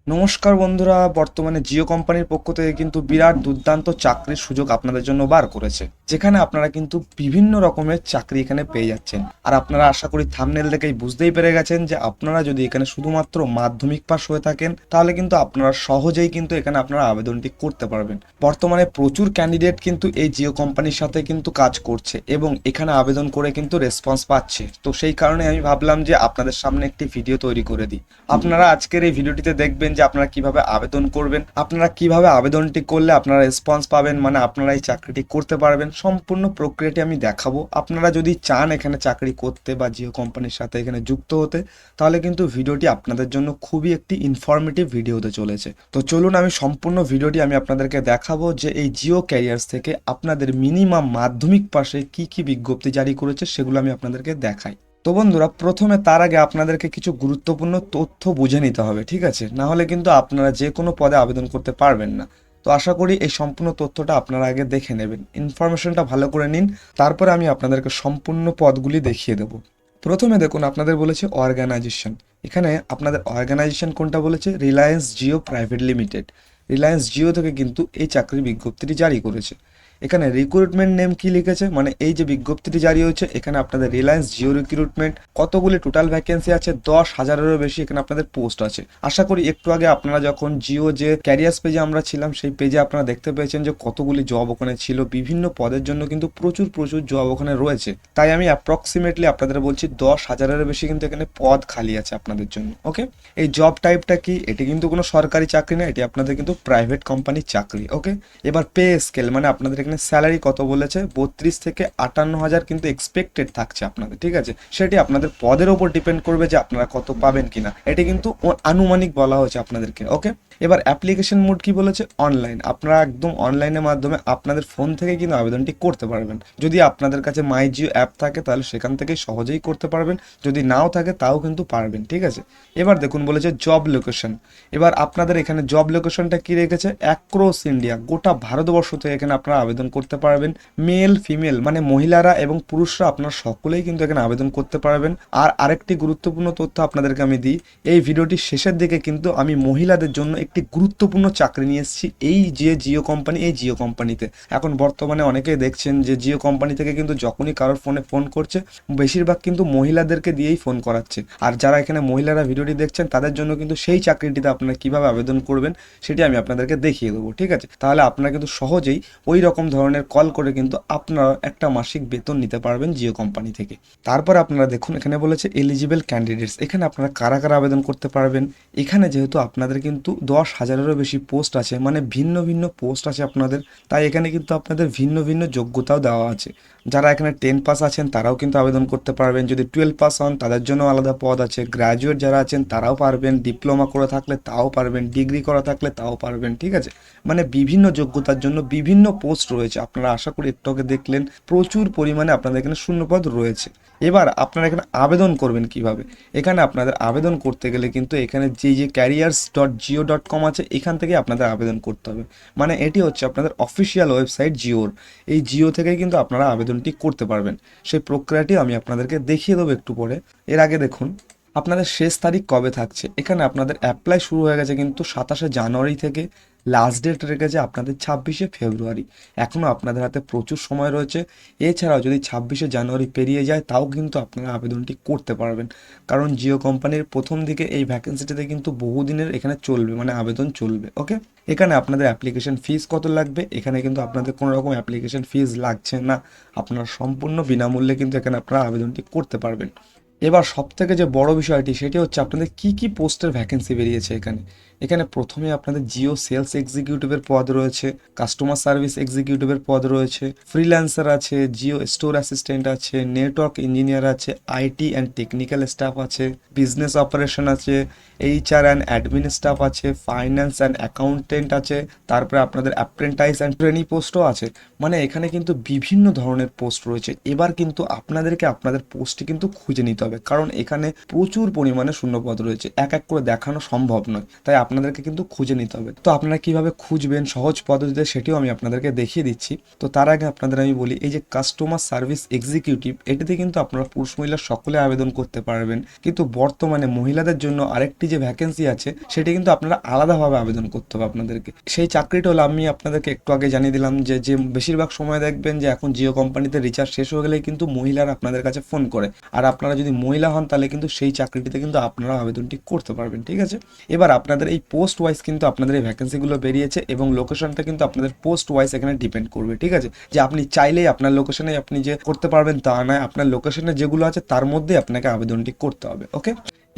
নমস্কার বন্ধুরা, বর্তমানে জিও কোম্পানির পক্ষ থেকে কিন্তু বিরাট দুর্দান্ত চাকরির সুযোগ আপনাদের জন্য বার করেছে, যেখানে আপনারা কিন্তু বিভিন্ন রকমের চাকরি এখানে পেয়ে যাচ্ছেন। আর আপনারা আশা করি থাম্বনেল দেখেই বুঝতেই পেরে গেছেন যে আপনারা যদি এখানে শুধুমাত্র মাধ্যমিক পাস হয়ে থাকেন তাহলে কিন্তু আপনারা সহজেই কিন্তু এখানে আপনারা আবেদনটি করতে পারবেন। বর্তমানে প্রচুর ক্যান্ডিডেট কিন্তু এই জিও কোম্পানির সাথে কিন্তু কাজ করছে এবং এখানে আবেদন করে কিন্তু রেসপন্স পাচ্ছে। তো সেই কারণে আমি ভাবলাম যে আপনাদের সামনে একটি ভিডিও তৈরি করে দিই। আপনারা আজকের এই ভিডিওটিতে দেখবেন যে আপনারা কিভাবে আবেদন করবেন, আপনারা কিভাবে আবেদনটি করলে আপনারা রেসপন্স পাবেন, মানে আপনারা এই চাকরিটি করতে পারবেন। সম্পূর্ণ প্রক্রিয়াটি আমি দেখাবো। আপনারা যদি চান এখানে চাকরি করতে বা জিও কোম্পানির সাথে এখানে যুক্ত হতে, তাহলে কিন্তু ভিডিওটি আপনাদের জন্য খুবই একটি ইনফরমেটিভ ভিডিও হতে চলেছে। তো চলুন আমি সম্পূর্ণ ভিডিওটি আমি আপনাদেরকে দেখাবো যে এই জিও ক্যারিয়ার্স থেকে আপনাদের মিনিমাম মাধ্যমিক পাশে কি কি বিজ্ঞপ্তি জারি করেছে সেগুলো আমি আপনাদেরকে দেখাই। তো বন্ধুরা, প্রথমে তার আগে আপনাদেরকে কিছু গুরুত্বপূর্ণ তথ্য বুঝে নিতে হবে, ঠিক আছে? না হলে কিন্তু আপনারা যে কোনো পদে আবেদন করতে পারবেন না। তো আশা করি এই সম্পূর্ণ তথ্যটা আপনারা আগে দেখে নেবেন, ইনফরমেশনটা ভালো করে নিন, তারপরে আমি আপনাদেরকে সম্পূর্ণ পদগুলি দেখিয়ে দেবো। প্রথমে দেখুন আপনাদের বলেছে অর্গানাইজেশন। এখানে আপনাদের অর্গানাইজেশন কোনটা বলেছে? Reliance Jio private limited. রিলায়েন্স জিও থেকে কিন্তু এই চাকরির বিজ্ঞপ্তিটি জারি করেছে। এখানে রিক্রুটমেন্ট নেম কি লিখেছে, মানে এই যে বিজ্ঞপ্তিটি জারি হয়েছে এখানে আপনাদের রিলায়েন্স জিও রিক্রুটমেন্ট। কতগুলি টোটাল ভ্যাকেন্সি আছে? 10,000-এরও বেশি এখানে আপনাদের পোস্ট আছে। আশা করি একটু আগে আপনারা যখন জিও যে ক্যারিয়ার্স পেজে আমরা ছিলাম সেই পেজে আপনারা দেখতে পেয়েছেন যে কতগুলি জব ওখানে ছিল। বিভিন্ন পদের জন্য কিন্তু প্রচুর প্রচুর জব ওখানে রয়েছে। তাই আমি অ্যাপ্রক্সিমেটলি আপনাদের বলছি 10,000-এরও বেশি কিন্তু এখানে পদ খালি আছে আপনাদের জন্য। ওকে, এই জব টাইপটা কি? এটি কিন্তু কোনো সরকারি চাকরি না, এটি আপনাদের কিন্তু প্রাইভেট কোম্পানির চাকরি। ওকে, এবার পে স্কেল, মানে আপনাদের এখানে স্যালারি কত বলেছে? 32 থেকে 58,000 কিন্তু এক্সপেক্টেড থাকছে আপনাদের, ঠিক আছে? সেটি আপনাদের পদের ওপর ডিপেন্ড করবে যে আপনারা কত পাবেন কিনা। এটি কিন্তু আনুমানিক বলা হয়েছে আপনাদেরকে। ওকে, এবার অ্যাপ্লিকেশন মোড কি বলেছে? অনলাইন। আপনারা একদম অনলাইনের মাধ্যমে আপনাদের ফোন থেকে কিন্তু আবেদনটি করতে পারবেন। যদি আপনাদের কাছে মাই জিও অ্যাপ থাকে তাহলে সেখান থেকে সহজেই করতে পারবেন, যদি নাও থাকে তাও কিন্তু পারবেন, ঠিক আছে? এবার দেখুন বলেছে জব লোকেশন। এবার আপনাদের এখানে জব লোকেশনটা কি রেখেছে? অ্যাক্রস ইন্ডিয়া, গোটা ভারতবর্ষ থেকে এখানে আপনারা আবেদন করতে পারবেন। মেল ফিমেল মানে মহিলারা এবং পুরুষরা আপনারা সকলেই কিন্তু এখানে আবেদন করতে পারবেন। আর আরেকটি গুরুত্বপূর্ণ তথ্য আপনাদেরকে আমি দিই, এই ভিডিওটির শেষের দিকে কিন্তু আমি মহিলাদের জন্য একটি গুরুত্বপূর্ণ চাকরি নিয়ে এসেছি এই যে জিও কোম্পানি, এই জিও কোম্পানিতে। এখন বর্তমানে অনেকেই দেখছেন যে জিও কোম্পানি থেকে কিন্তু যখনই কারোর ফোনে ফোন করছে বেশিরভাগ কিন্তু মহিলাদেরকে দিয়েই ফোন করাচ্ছে। আর যারা এখানে মহিলারা ভিডিওটি দেখছেন তাদের জন্য কিন্তু সেই চাকরিটিতে আপনারা কিভাবে আবেদন করবেন সেটি আমি আপনাদেরকে দেখিয়ে দেবো, ঠিক আছে? তাহলে আপনারা কিন্তু সহজেই ওই রকম ধরনের কল করে কিন্তু আপনারা একটা মাসিক বেতন নিতে পারবেন জিও কোম্পানি থেকে। তারপর আপনারা দেখুন এখানে বলেছে এলিজিবল ক্যান্ডিডেটস। এখানে আপনারা কারা কারা আবেদন করতে পারবেন। এখানে যেহেতু আপনাদের কিন্তু 10,000-এরও বেশি পোস্ট আছে, মানে ভিন্ন ভিন্ন পোস্ট আছে আপনাদের, তাই এখানে কিন্তু আপনাদের ভিন্ন ভিন্ন যোগ্যতাও দেওয়া আছে। যারা এখানে 10 পাস আছেন তারাও কিন্তু আবেদন করতে পারবেন, যদি 12 পাস হন তাদের জন্য আলাদা পদ আছে, গ্র্যাজুয়েট যারা আছেন তারাও পারবেন, ডিপ্লোমা করে থাকলে তাও পারবেন, ডিগ্রি করা থাকলে তাও পারবেন, ঠিক আছে? মানে বিভিন্ন যোগ্যতার জন্য বিভিন্ন পোস্ট রয়েছে। আপনারা আশা করি একটু আগে দেখলেন প্রচুর পরিমাণে আপনাদের এখানে শূন্যপদ রয়েছে। এবার আপনারা এখানে আবেদন করবেন কিভাবে? এখানে আপনাদের আবেদন করতে গেলে কিন্তু এখানে যে careers.geo.com আছে এখান থেকে আপনাদের আবেদন করতে হবে। মানে এটি হচ্ছে আপনাদের অফিসিয়াল ওয়েবসাইট জিওর। এই জিও থেকেই কিন্তু আপনারা আবেদনটি করতে পারবেন। সেই প্রক্রিয়াটি আমি আপনাদেরকে দেখিয়ে দেবো একটু পরে। এর আগে দেখুন আপনাদের শেষ তারিখ কবে থাকছে। এখানে আপনাদের অ্যাপ্লাই শুরু হয়ে গেছে কিন্তু 27শে জানুয়ারি থেকে, লাস্ট ডেট রেখেছে আপনাদের 26শে ফেব্রুয়ারি। এখনও আপনাদের হাতে প্রচুর সময় রয়েছে। এছাড়াও যদি 26শে জানুয়ারি পেরিয়ে যায় তাও কিন্তু আপনারা আবেদনটি করতে পারবেন, কারণ জিও কোম্পানির প্রথম দিকে এই ভ্যাকেন্সিটিতে কিন্তু বহুদিনের এখানে চলবে, মানে আবেদন চলবে। ওকে, এখানে আপনাদের অ্যাপ্লিকেশন ফিস কত লাগবে? এখানে কিন্তু আপনাদের কোনো রকম অ্যাপ্লিকেশন ফিস লাগছে না, আপনারা সম্পূর্ণ বিনামূল্যে কিন্তু এখানে আপনারা আবেদনটি করতে পারবেন। এবার সবথেকে যে বড় বিষয়টি সেটি হচ্ছে আপনাদের কি কি পোস্টের ভ্যাকেন্সি বেরিয়েছে এখানে। এখানে প্রথমে আপনাদের জিও সেলস এক্সিকিউটিভের পদ রয়েছে, কাস্টমার সার্ভিস এক্সিকিউটিভের পদ রয়েছে, ফ্রিল্যান্সার আছে, জিও স্টোর অ্যাসিস্ট্যান্ট আছে, নেটওয়ার্ক ইঞ্জিনিয়ার আছে, আইটি অ্যান্ড টেকনিক্যাল স্টাফ আছে, বিজনেস অপারেশন আছে, এইচআর অ্যান্ড অ্যাডমিন স্টাফ আছে, ফাইন্যান্স অ্যান্ড অ্যাকাউন্টেন্ট আছে, তারপরে আপনাদের অ্যাপ্রেন্টাইজ অ্যান্ড ট্রেনি পোস্টও আছে। মানে এখানে কিন্তু বিভিন্ন ধরনের পোস্ট রয়েছে। এবার কিন্তু আপনাদেরকে আপনাদের পোস্টটি কিন্তু খুঁজে নিতে হবে। হবে, কারণ এখানে প্রচুর পরিমাণে শূন্যপদ রয়েছে, এক এক করে দেখানো সম্ভব নয়, তাই আপনাদেরকে কিন্তু খুঁজে নিতে হবে। তো আপনারা কিভাবে খুঁজবেন সহজ পদ্ধতিতে সেটিও আমি আপনাদেরকে দেখিয়ে দিচ্ছি। তো তার আগে আপনাদের আমি বলি, এই যে কাস্টমার সার্ভিস এক্সিকিউটিভ, এটিতে কিন্তু আপনারা পুরুষ মহিলা সকলে আবেদন করতে পারবেন, কিন্তু বর্তমানে মহিলাদের জন্য আরেকটি যে ভ্যাকেন্সি আছে সেটি কিন্তু আপনারা আলাদাভাবে আবেদন করতে হবে আপনাদেরকে। সেই চাকরিটা হলো, আমি আপনাদেরকে একটু আগে জানিয়ে দিলাম যে বেশিরভাগ সময় দেখবেন যে এখন জিও কোম্পানিতে রিচার্জ শেষ হয়ে গেলেই কিন্তু মহিলারা আপনাদের কাছে ফোন করে, আর আপনারা যদি মহিলা হন তাহলে কিন্তু সেই চাকরিটিতে কিন্তু আপনারা আবেদনটি করতে পারবেন, ঠিক আছে। এবার আপনাদের এই পোস্ট ওয়াইজ কিন্তু আপনাদের এই ভ্যাকেন্সিগুলো বেরিয়েছে, এবং লোকেশনটা কিন্তু আপনাদের পোস্ট ওয়াইজ এখানে ডিপেন্ড করবে, ঠিক আছে। যে আপনি চাইলেই আপনার লোকেশনে আপনি যে করতে পারবেন তা নয়, আপনার লোকেশনে যেগুলো আছে তার মধ্যে আপনাকে আবেদনটি করতে হবে, ওকে।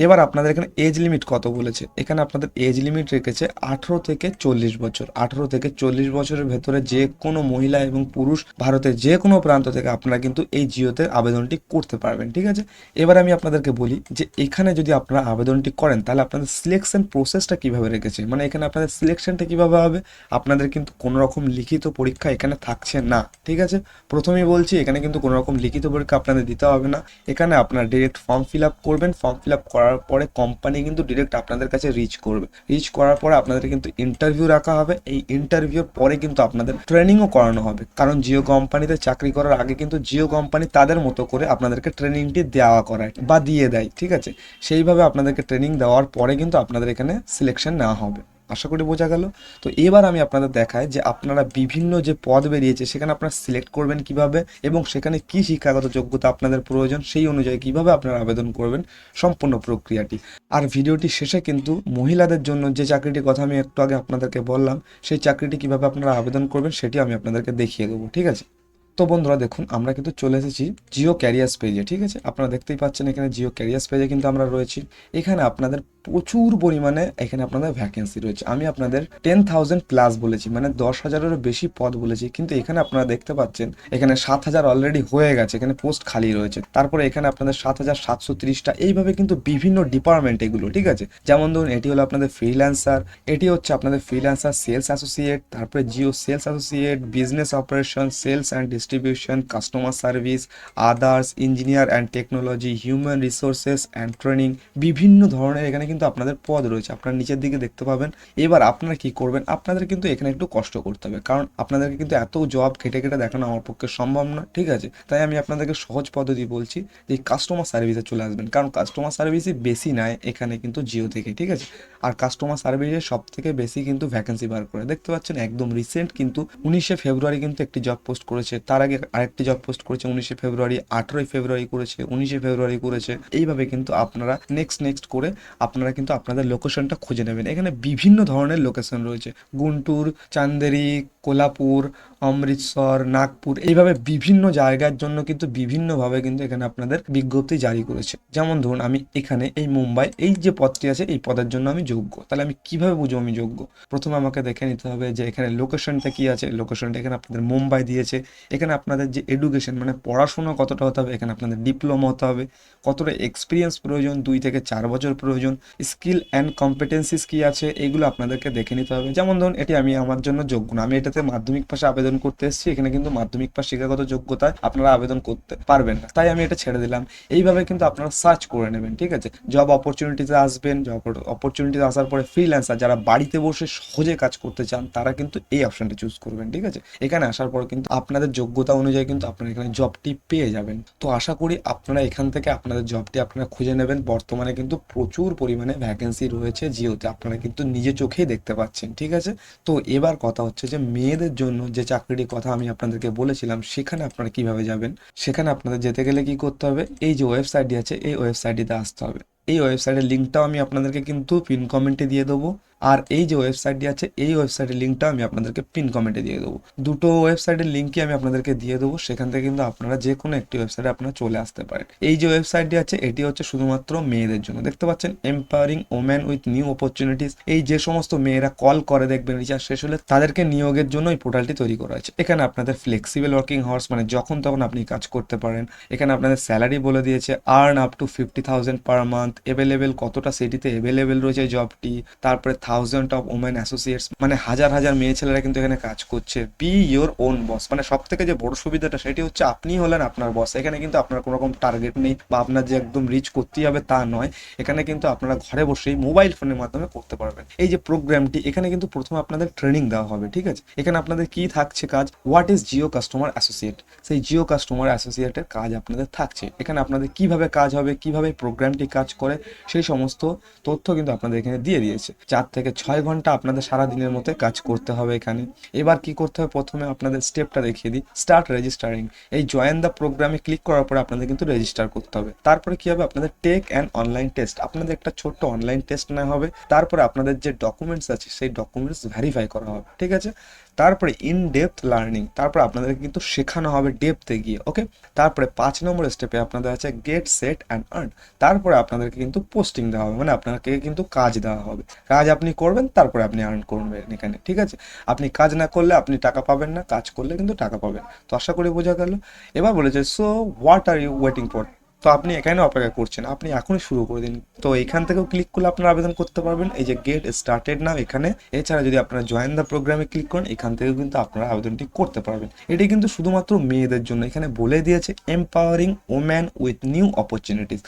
এবার আপনাদের এখানে এজ লিমিট কত বলেছে, এখানে আপনাদের এজ লিমিট রেখেছে 18 থেকে 40 বছর। 18 থেকে 40 বছরের ভেতরে যে কোনো মহিলা এবং পুরুষ ভারতের যে কোনো প্রান্ত থেকে আপনারা কিন্তু এই জিওতে আবেদনটি করতে পারবেন, ঠিক আছে। এবার আমি আপনাদেরকে বলি যে এখানে যদি আপনারা আবেদনটি করেন তাহলে আপনাদের সিলেকশন প্রসেসটা কিভাবে রেখেছে, মানে এখানে আপনাদের সিলেকশনটা কিভাবে হবে। আপনাদের কিন্তু কোনো রকম লিখিত পরীক্ষা এখানে থাকছে না, ঠিক আছে। প্রথমেই বলছি, এখানে কিন্তু কোনো রকম লিখিত পরীক্ষা আপনাদের দিতে হবে না। এখানে আপনারা ডিরেক্ট ফর্ম ফিল আপ করবেন, ফর্ম ফিল আপ করার পরে কোম্পানি কিন্তু ডিরেক্ট আপনাদের কাছে রিচ করবে, রিচ করার পরে আপনাদের কিন্তু ইন্টারভিউ রাখা হবে। এই ইন্টারভিউর পরে কিন্তু আপনাদের ট্রেনিংও করানো হবে, কারণ জিও কোম্পানিতে চাকরি করার আগে কিন্তু জিও কোম্পানি তাদের মতো করে আপনাদেরকে ট্রেনিংটি দেওয়া করায় বা দিয়ে দেয়, ঠিক আছে। সেইভাবে আপনাদেরকে ট্রেনিং দেওয়ার পরে কিন্তু আপনাদের এখানে সিলেকশন নেওয়া হবে। আশা করি বোঝা গেল। তো এবার আমি আপনাদের দেখাই যে আপনারা বিভিন্ন যে পদ বেরিয়েছে সেখানে আপনারা সিলেক্ট করবেন কিভাবে, এবং সেখানে কি শিক্ষাগত যোগ্যতা আপনাদের প্রয়োজন সেই অনুযায়ী কিভাবে আপনারা আবেদন করবেন, সম্পূর্ণ প্রক্রিয়াটি। আর ভিডিওটি শেষে কিন্তু মহিলাদের জন্য যে চাকরিটির কথা আমি একটু আগে আপনাদেরকে বললাম, সেই চাকরিটি কিভাবে আপনারা আবেদন করবেন সেটি আমি আপনাদেরকে দেখিয়ে দেবো, ঠিক আছে। তো বন্ধুরা দেখুন, আমরা কিন্তু চলে এসেছি জিও ক্যারিয়ার্স পেজে, ঠিক আছে। আপনারা দেখতেই পাচ্ছেন এখানে জিও ক্যারিয়ার্স পেজে কিন্তু আমরা রয়েছি। এখানে আপনাদের প্রচুর পরিমাণে এখানে আপনাদের ভ্যাকেন্সি রয়েছে। আমি আপনাদের 10,000 প্লাস বলেছি, মানে 10,000-এরও বেশি পদ বলেছি, কিন্তু এখানে আপনারা দেখতে পাচ্ছেন এখানে 7,000 অলরেডি হয়ে গেছে, এখানে পোস্ট খালি রয়েছে। তারপরে এখানে আপনাদের 7,730টা, এইভাবে কিন্তু বিভিন্ন ডিপার্টমেন্ট এগুলো, ঠিক আছে। যেমন ধরুন এটি হলো আপনাদের ফ্রিল্যান্সার, এটি হচ্ছে আপনাদের ফ্রিল্যান্সার সেলস অ্যাসোসিয়েট, তারপরে geo sales associate, business operation, sales and distribution, customer service, others, engineer and technology, human resources and training, বিভিন্ন ধরনের এখানে কিন্তু আপনাদের পদ রয়েছে, আপনারা নিচের দিকে দেখতে পাবেন। এবার আপনারা কি করবেন, আপনাদের কিন্তু এখানে একটু কষ্ট করতে হবে, কারণ আপনাদেরকে কিন্তু এত জব খেটে খেটে দেখানো আমার পক্ষে সম্ভব না, ঠিক আছে। তাই আমি আপনাদেরকে সহজ পদ্ধতি বলছি যে কাস্টমার সার্ভিসে চলে আসবেন, কারণ কাস্টমার সার্ভিসই বেশি নেয় এখানে কিন্তু জিও থেকে, ঠিক আছে। আর কাস্টমার সার্ভিসে সব থেকে বেশি কিন্তু ভ্যাকেন্সি বার করে, দেখতে পাচ্ছেন একদম রিসেন্ট কিন্তু 19শে ফেব্রুয়ারি কিন্তু একটি জব পোস্ট করেছে, তার আগে আরেকটি জব পোস্ট করেছে 19শে ফেব্রুয়ারি, 18ই ফেব্রুয়ারি করেছে, 19শে ফেব্রুয়ারি করেছে। এইভাবে কিন্তু আপনারা নেক্সট করে আপনারা কিন্তু আপনাদের লোকেশনটা খুঁজে নেবেন। এখানে বিভিন্ন ধরনের লোকেশন রয়েছে, গুন্টুর, চান্দেরি, কোলাপুর, অমৃতসর, নাগপুর, এইভাবে বিভিন্ন জায়গার জন্য কিন্তু বিভিন্নভাবে কিন্তু এখানে আপনাদের বিজ্ঞপ্তি জারি করেছে। যেমন ধরুন আমি এখানে এই মুম্বাই এই যে পদটি আছে এই পদের জন্য আমি যোগ্য, তাহলে আমি কিভাবে বুঝবো আমি যোগ্য? প্রথমে আমাকে দেখে নিতে হবে যে এখানে লোকেশনটা কি আছে। লোকেশনটা এখানে আপনাদের মুম্বাই দিয়েছে। এখানে আপনাদের যে এডুকেশন মানে পড়াশোনা কতটা হতে হবে, এখানে আপনাদের ডিপ্লোমা হতে হবে। কতটা এক্সপিরিয়েন্স প্রয়োজন, 2 থেকে 4 বছর প্রয়োজন। স্কিল অ্যান্ড কম্পিটেন্সিস কি আছে এগুলো আপনাদেরকে দেখে নিতে হবে। যেমন ধরুন এটি আমি আমার জন্য যোগ্য না, আমি এটাতে মাধ্যমিক পাশে আবেদন করতে এসেছি, এখানে কিন্তু মাধ্যমিক পাশ শিক্ষাগত যোগ্যতায় আপনারা আবেদন করতে পারবেন না, তাই আমি এটা ছেড়ে দিলাম। এইভাবে কিন্তু আপনারা সার্চ করে নেবেন, ঠিক আছে। জব অপরচুনিটিতে আসবেন, জব অপরচুনিটিতে আসার পরে ফ্রিল্যান্সার যারা বাড়িতে বসে সহজে কাজ করতে চান তারা কিন্তু এই অপশনটা চুজ করবেন, ঠিক আছে। এখানে আসার পর কিন্তু আপনাদের যোগ্যতা অনুযায়ী কিন্তু আপনারা এখানে জবটি পেয়ে যাবেন। তো আশা করি আপনারা এখান থেকে আপনাদের জবটি আপনারা খুঁজে নেবেন। বর্তমানে কিন্তু প্রচুর পরিমাণে ভ্যাকেন্সি রয়েছে জিওতে, আপনারা কিন্তু নিজে চোখেই দেখতে পাচ্ছেন, ঠিক আছে। তো এবার কথা হচ্ছে যে মেয়েদের জন্য যে চাকরিটির কথা আমি আপনাদেরকে বলেছিলাম সেখানে আপনারা কিভাবে যাবেন। সেখানে আপনাদের যেতে গেলে কি করতে হবে, এই যে ওয়েবসাইটটি আছে এই ওয়েবসাইটটিতে আসতে হবে। এই ওয়েবসাইটের লিঙ্কটাও আমি আপনাদেরকে কিন্তু পিন কমেন্টে দিয়ে দেবো, আর এই যে ওয়েবসাইটটি আছে এই ওয়েবসাইটের লিঙ্কটা আমি আপনাদেরকে পিন কমেন্টে দিয়ে দেবো। দুটো ওয়েবসাইটের লিঙ্কই আমি আপনাদেরকে দিয়ে দেবো, সেখান থেকে কিন্তু আপনারা যে কোনো একটি ওয়েবসাইটে আপনারা চলে আসতে পারেন। এই যে ওয়েবসাইটটি আছে এটি হচ্ছে শুধুমাত্র মেয়েদের জন্য, দেখতে পাচ্ছেন empowering women with new opportunities. এই যে সমস্ত মেয়েরা কল করে দেখবেন রিচার্জ শেষ হলে তাদেরকে নিয়োগের জন্য এই পোর্টালটি তৈরি করা হয়েছে। এখানে আপনাদের ফ্লেক্সিবল ওয়ার্কিং আওয়ার্স মানে যখন তখন আপনি কাজ করতে পারেন। এখানে আপনাদের স্যালারি বলে দিয়েছে, earn up to 50,000 per month, available কতটা সিটিতে এভেলেবেল রয়েছে জবটি, তারপরে থাউজেন্ড অফ ওমেন অ্যাসোসিয়েটস, মানে হাজার হাজার মেয়ে ছেলেরা কিন্তু এখানে কাজ করছে। বি ইয়োর ওন বস, মানে সব থেকে যে বড় সুবিধাটা সেটি হচ্ছে আপনি হলেন আপনার বস। এখানে কিন্তু আপনার কোনো রকম টার্গেট নেই বা আপনার যে একদম রিচ করতেই হবে তা নয়। এখানে কিন্তু আপনারা ঘরে বসেই মোবাইল ফোনের মাধ্যমে করতে পারবেন। এই যে প্রোগ্রামটি, এখানে কিন্তু প্রথমে আপনাদের ট্রেনিং দেওয়া হবে, ঠিক আছে। এখানে আপনাদের কি থাকছে কাজ, what is Jio customer associate, সেই জিও কাস্টমার অ্যাসোসিয়েটের কাজ আপনাদের থাকছে। এখানে আপনাদের কিভাবে কাজ হবে, কিভাবে প্রোগ্রামটি কাজ করে, সেই সমস্ত তথ্য কিন্তু আপনাদের এখানে দিয়ে দিয়েছে। 4 থেকে 6 ঘন্টা আপনাদের সারা দিনের মধ্যে কাজ করতে হবে এখানে। এবার কি করতে হবে, প্রথমে আপনাদের স্টেপটা দেখিয়ে দিই, স্টার্ট রেজিস্টারিং। এই জয়েন দ্য প্রোগ্রামে ক্লিক করার পরে আপনাদের কিন্তু রেজিস্টার করতে হবে। তারপরে কি হবে, আপনাদের টেক অ্যান্ড অনলাইন টেস্ট, আপনাদের একটা ছোট্ট অনলাইন টেস্ট নেওয়া হবে। তারপরে আপনাদের যে ডকুমেন্টস আছে সেই ডকুমেন্টস ভেরিফাই করা হবে, ঠিক আছে। তারপরে ইন ডেপথ লার্নিং, তারপরে আপনাদেরকে কিন্তু শেখানো হবে ডেপথে গিয়ে, ওকে। তারপরে 5 নম্বর স্টেপে আপনাদের আছে গেট সেট অ্যান্ড আর্ন, তারপরে আপনাদেরকে কিন্তু পোস্টিং দেওয়া হবে, মানে আপনাকে কিন্তু কাজ দেওয়া হবে। কাজ আপনি করবেন, তারপরে আপনি আর্ন করবেন এখানে, ঠিক আছে। আপনি কাজ না করলে আপনি টাকা পাবেন না, কাজ করলে কিন্তু টাকা পাবেন। তো আশা করি বোঝা গেল। এবার বলেছে so what are you waiting for, তো আপনি এখানে অপেক্ষা করছেন, আপনি এখনই শুরু করে দিন। তো এখান থেকেও ক্লিক করলে আপনারা আবেদন করতে পারবেন, এই যে গেট স্টার্টেড নাও এখানে। এছাড়া যদি আপনারা জয়েন দ্য প্রোগ্রামে ক্লিক করেন, এখান থেকেও কিন্তু আপনারা আবেদনটি করতে পারবেন। এটি কিন্তু শুধুমাত্র মেয়েদের জন্য, এখানে বলে দিয়েছে empowering woman with new opportunities.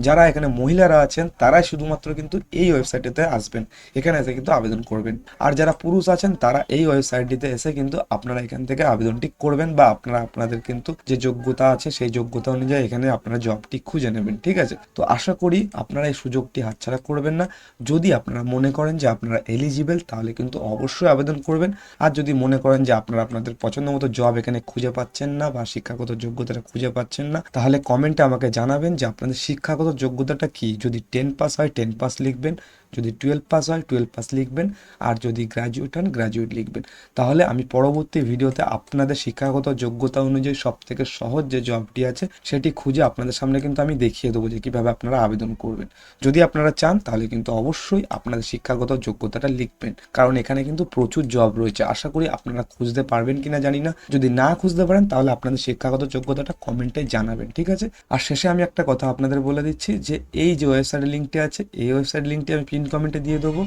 যারা এখানে মহিলারা আছেন তারাই শুধুমাত্র কিন্তু এই ওয়েবসাইটটিতে আসবেন, এখানে এসে কিন্তু আবেদন করবেন। আর যারা পুরুষ আছেন তারা এই ওয়েবসাইটটিতে এসে কিন্তু আপনারা এখান থেকে আবেদনটি করবেন, বা আপনারা আপনাদের কিন্তু যে যোগ্যতা আছে সেই যোগ্যতা অনুযায়ী এখানে আপনারা জবটি খুঁজে নেবেন, ঠিক আছে। তো আশা করি আপনারা এই সুযোগটি হাতছাড়া করবেন না। যদি আপনারা মনে করেন যে আপনারা এলিজিবল, তাহলে কিন্তু অবশ্যই আবেদন করবেন। আর যদি মনে করেন যে আপনারা আপনাদের পছন্দ মতো জব এখানে খুঁজে পাচ্ছেন না বা শিক্ষাগত যোগ্যতাটা খুঁজে পাচ্ছেন না, তাহলে কমেন্টে আমাকে জানাবেন যে আপনাদের শিক্ষাগত যোগ্যতাটা কি। যদি 10 পাস হয় 10 পাস লিখবেন, যদি 12 পাস হয় 12 পাস লিখবেন, আর যদি গ্র্যাজুয়েট হন গ্র্যাজুয়েট লিখবেন। তাহলে আমি পরবর্তী ভিডিওতে আপনাদের শিক্ষাগত যোগ্যতা অনুযায়ী সব থেকে সহজ যে জবটি আছে সেটি খুঁজে আপনাদের সামনে কিন্তু আমি দেখিয়ে দেবো যে কীভাবে আপনারা আবেদন করবেন। যদি আপনারা চান তাহলে কিন্তু অবশ্যই আপনাদের শিক্ষাগত যোগ্যতাটা লিখবেন, কারণ এখানে কিন্তু প্রচুর জব রয়েছে। আশা করি আপনারা খুঁজতে পারবেন কিনা জানি না, যদি না খুঁজতে পারেন তাহলে আপনাদের শিক্ষাগত যোগ্যতাটা কমেন্টে জানাবেন, ঠিক আছে। আর শেষে আমি একটা কথা আপনাদের বলে দিচ্ছি যে এই যে ওয়েবসাইটের লিঙ্কটি আছে, এই ওয়েবসাইট লিঙ্কটি আমি পিন কমেন্টে দিয়ে দেবো।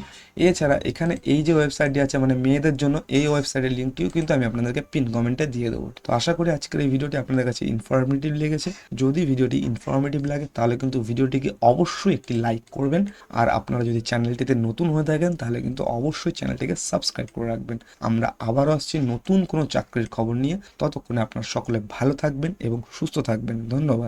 এছাড়া এখানে এই যে ওয়েবসাইটটি আছে মানে মেয়েদের জন্য, এই ওয়েবসাইটের লিঙ্কটিও কিন্তু আমি আপনাদেরকে পিন কমেন্টে দিয়ে দেবো। তো আশা করি আজকের এই ভিডিওটি আপনাদের কাছে ইনফরমেটিভ লেগেছে। যদি ভিডিওটি ইনফরমেটিভ লাগে তাহলে কিন্তু ভিডিওটিকে অবশ্যই একটি লাইক করবেন। আর আপনারা যদি চ্যানেলটিতে নতুন হয়ে থাকেন তাহলে কিন্তু অবশ্যই চ্যানেলটিকে সাবস্ক্রাইব করে রাখবেন। আমরা আবারও আসছি নতুন কোনো চাকরির খবর নিয়ে, ততক্ষণে আপনারা সকলে ভালো থাকবেন এবং সুস্থ থাকবেন। ধন্যবাদ।